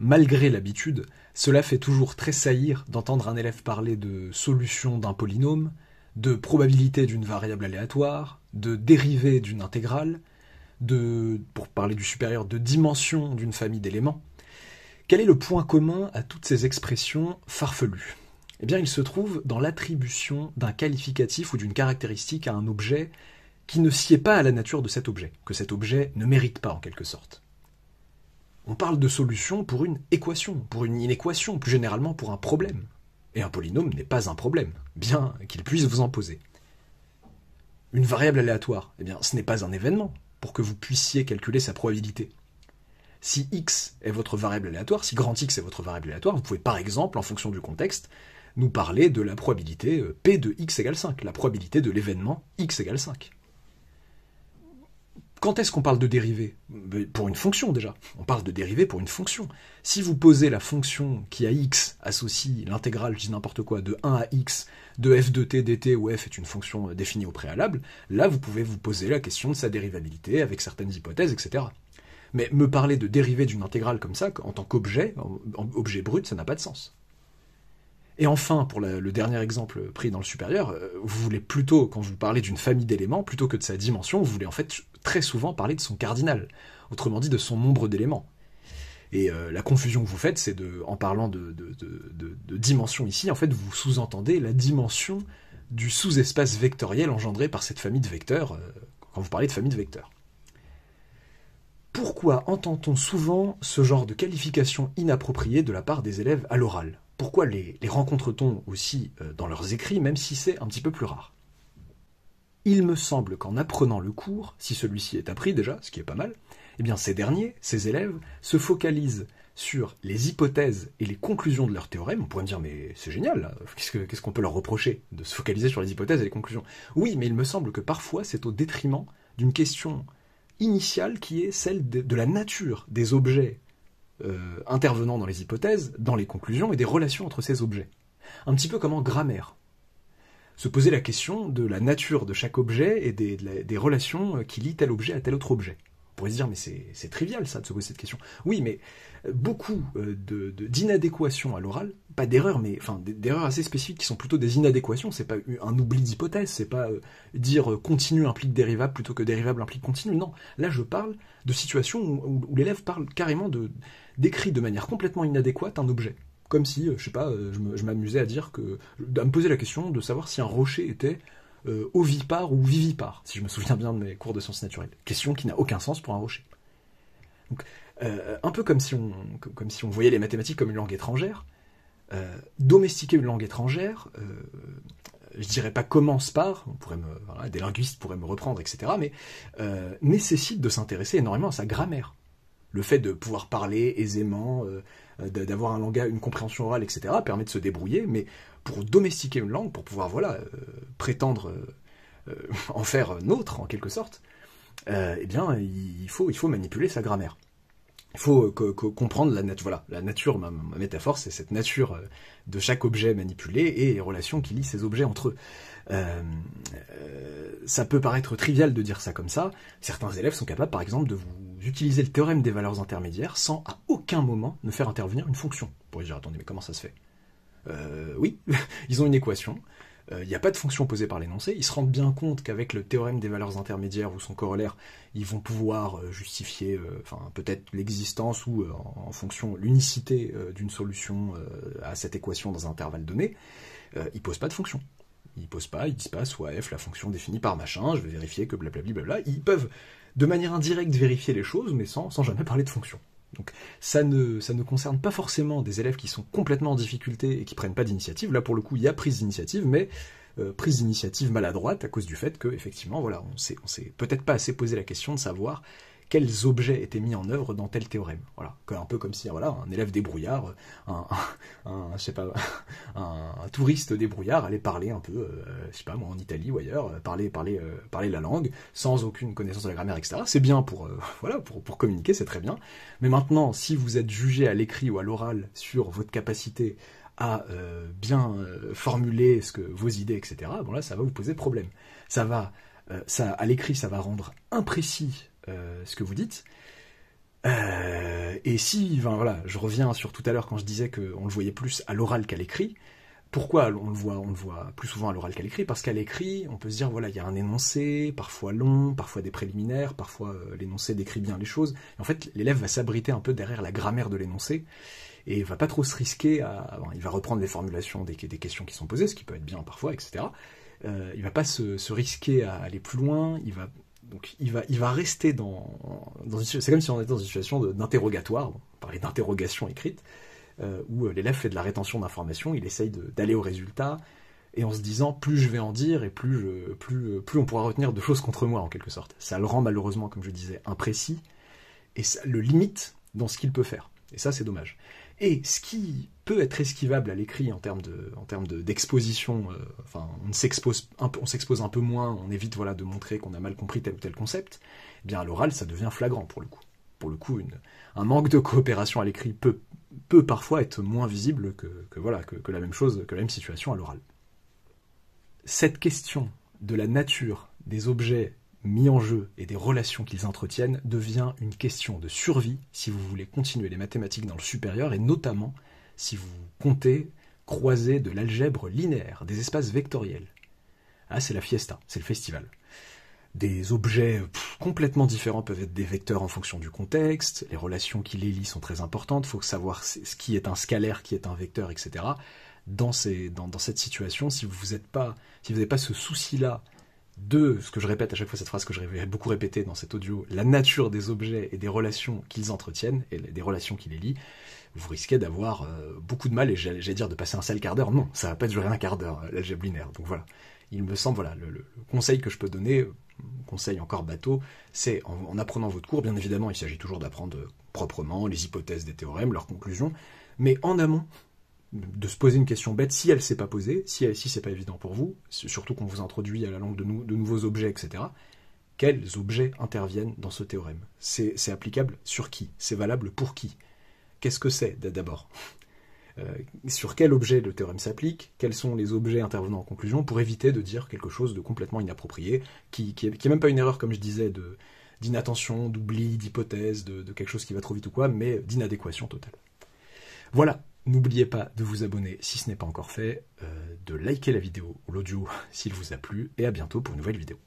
malgré l'habitude, cela fait toujours tressaillir d'entendre un élève parler de solution d'un polynôme, de probabilité d'une variable aléatoire, de dérivée d'une intégrale, pour parler du supérieur, de dimension d'une famille d'éléments. Quel est le point commun à toutes ces expressions farfelues? Eh bien, il se trouve dans l'attribution d'un qualificatif ou d'une caractéristique à un objet qui ne sied pas à la nature de cet objet, que cet objet ne mérite pas en quelque sorte. On parle de solution pour une équation, pour une inéquation, plus généralement pour un problème. Et un polynôme n'est pas un problème, bien qu'il puisse vous en poser. Une variable aléatoire, eh bien, ce n'est pas un événement pour que vous puissiez calculer sa probabilité. Si x est votre variable aléatoire, si grand X est votre variable aléatoire, vous pouvez par exemple, en fonction du contexte, nous parler de la probabilité P de x égale 5, la probabilité de l'événement x égale 5. Quand est-ce qu'on parle de dérivée? Pour une fonction déjà. On parle de dérivée pour une fonction. Si vous posez la fonction qui à x associe l'intégrale, je dis n'importe quoi, de 1 à x, de f de t dt, où f est une fonction définie au préalable, là vous pouvez vous poser la question de sa dérivabilité avec certaines hypothèses, etc. Mais me parler de dérivée d'une intégrale comme ça, en tant qu'objet, objet brut, ça n'a pas de sens. Et enfin, pour le dernier exemple pris dans le supérieur, vous voulez plutôt, quand vous parlez d'une famille d'éléments, plutôt que de sa dimension, vous voulez en fait très souvent parler de son cardinal, autrement dit de son nombre d'éléments. Et la confusion que vous faites, c'est en parlant de dimension ici, en fait, vous sous-entendez la dimension du sous-espace vectoriel engendré par cette famille de vecteurs, quand vous parlez de famille de vecteurs. Pourquoi entend-on souvent ce genre de qualification inappropriée de la part des élèves à l'oral? Pourquoi les rencontre-t-on aussi dans leurs écrits, même si c'est un petit peu plus rare? Il me semble qu'en apprenant le cours, si celui-ci est appris déjà, ce qui est pas mal, eh bien ces derniers, ces élèves, se focalisent sur les hypothèses et les conclusions de leurs théorèmes. On pourrait me dire, mais c'est génial, là. Qu'est-ce qu'on peut leur reprocher de se focaliser sur les hypothèses et les conclusions? Oui, mais il me semble que parfois c'est au détriment d'une question initiale qui est celle de la nature des objets intervenant dans les hypothèses, dans les conclusions et des relations entre ces objets. Un petit peu comme en grammaire. Se poser la question de la nature de chaque objet et des relations qui lient tel objet à tel autre objet. On pourrait se dire, mais c'est trivial ça de se poser cette question. Oui, mais beaucoup d'inadéquations à l'oral, pas d'erreurs, mais enfin d'erreurs assez spécifiques qui sont plutôt des inadéquations, c'est pas un oubli d'hypothèse, c'est pas dire continu implique dérivable plutôt que dérivable implique continu, non. Là je parle de situations où l'élève parle carrément décrit de manière complètement inadéquate un objet. Comme si, je sais pas, je m'amusais à me poser la question de savoir si un rocher était ovipare ou vivipare, si je me souviens bien de mes cours de sciences naturelles. Question qui n'a aucun sens pour un rocher. Donc, un peu comme si on voyait les mathématiques comme une langue étrangère. Domestiquer une langue étrangère, je dirais pas commence par, des linguistes pourraient me reprendre, etc., mais nécessite de s'intéresser énormément à sa grammaire. Le fait de pouvoir parler aisément, d'avoir une compréhension orale, etc., permet de se débrouiller, mais pour domestiquer une langue, pour pouvoir prétendre en faire nôtre, en quelque sorte, eh bien, il faut manipuler sa grammaire. Il faut comprendre la nature. Voilà, la nature, ma métaphore, c'est cette nature de chaque objet manipulé et les relations qui lient ces objets entre eux. Ça peut paraître trivial de dire ça comme ça. Certains élèves sont capables, par exemple, de vous utiliser le théorème des valeurs intermédiaires sans à aucun moment ne faire intervenir une fonction. Vous pourriez dire, attendez, mais comment ça se fait? Oui, ils ont une équation. Il n'y a pas de fonction posée par l'énoncé. Ils se rendent bien compte qu'avec le théorème des valeurs intermédiaires ou son corollaire, ils vont pouvoir justifier peut-être l'existence ou en fonction l'unicité d'une solution à cette équation dans un intervalle donné. Ils posent pas de fonction. Ils disent pas soit f la fonction définie par machin, je vais vérifier que blablabli blabla. Ils peuvent de manière indirecte vérifier les choses, mais sans jamais parler de fonction. Donc ça ne concerne pas forcément des élèves qui sont complètement en difficulté et qui prennent pas d'initiative. Là pour le coup il y a prise d'initiative, mais prise d'initiative maladroite à cause du fait que effectivement voilà, on s'est peut-être pas assez posé la question de savoir quels objets étaient mis en œuvre dans tel théorème. Voilà, un peu comme si voilà, un élève débrouillard, je sais pas, un touriste débrouillard allait parler un peu, je sais pas moi, en Italie ou ailleurs, parler la langue sans aucune connaissance de la grammaire, etc. C'est bien pour communiquer, c'est très bien. Mais maintenant, si vous êtes jugé à l'écrit ou à l'oral sur votre capacité à bien formuler vos idées, etc. Bon là, ça va vous poser problème. Ça à l'écrit, ça va rendre imprécis ce que vous dites. Et si, enfin, voilà, je reviens sur tout à l'heure quand je disais qu'on le voyait plus à l'oral qu'à l'écrit. Pourquoi on le voit plus souvent à l'oral qu'à l'écrit? Parce qu'à l'écrit, on peut se dire, voilà, il y a un énoncé, parfois long, parfois des préliminaires, parfois l'énoncé décrit bien les choses. Et en fait, l'élève va s'abriter un peu derrière la grammaire de l'énoncé, et va pas trop se risquer bon, il va reprendre les formulations des questions qui sont posées, ce qui peut être bien parfois, etc. Il va pas se risquer à aller plus loin, il va rester c'est comme si on était dans une situation d'interrogatoire, on parlait d'interrogation écrite, où l'élève fait de la rétention d'informations, il essaye d'aller au résultat, et en se disant plus je vais en dire, et plus on pourra retenir de choses contre moi, en quelque sorte. Ça le rend malheureusement, comme je disais, imprécis, et ça le limite dans ce qu'il peut faire. Et ça, c'est dommage. Et ce qui peut être esquivable à l'écrit en termes d'exposition, enfin, on s'expose un peu moins, on évite voilà, de montrer qu'on a mal compris tel ou tel concept, eh bien à l'oral, ça devient flagrant pour le coup. Pour le coup, un manque de coopération à l'écrit peut parfois être moins visible que la même chose, que la même situation à l'oral. Cette question de la nature des objets mis en jeu et des relations qu'ils entretiennent devient une question de survie si vous voulez continuer les mathématiques dans le supérieur, et notamment si vous comptez croiser de l'algèbre linéaire, des espaces vectoriels. Ah, c'est la fiesta, c'est le festival. Des objets complètement différents peuvent être des vecteurs en fonction du contexte, les relations qui les lient sont très importantes, il faut savoir ce qui est un scalaire, qui est un vecteur, etc. Dans cette situation, si vous n'avez pas ce souci-là de, ce que je répète à chaque fois, cette phrase que je vais beaucoup répéter dans cet audio, la nature des objets et des relations qu'ils entretiennent, et des relations qui les lient, vous risquez d'avoir beaucoup de mal, et j'allais dire de passer un sale quart d'heure. Non, ça va pas durer un quart d'heure, l'algèbre linéaire. Donc voilà, il me semble, voilà, le conseil que je peux donner, conseil encore bateau, c'est en apprenant votre cours, bien évidemment, il s'agit toujours d'apprendre proprement les hypothèses des théorèmes, leurs conclusions, mais en amont, de se poser une question bête si elle ne s'est pas posée, si c'est pas évident pour vous, surtout qu'on vous introduit à la langue de nouveaux objets, etc. Quels objets interviennent dans ce théorème? C'est applicable sur qui? C'est valable pour qui? Qu'est-ce que c'est d'abord? Sur quel objet le théorème s'applique? Quels sont les objets intervenant en conclusion, pour éviter de dire quelque chose de complètement inapproprié, qui est même pas une erreur, comme je disais, d'inattention, d'oubli, d'hypothèse, de quelque chose qui va trop vite ou quoi, mais d'inadéquation totale. Voilà. N'oubliez pas de vous abonner si ce n'est pas encore fait, de liker la vidéo ou l'audio s'il vous a plu, et à bientôt pour une nouvelle vidéo.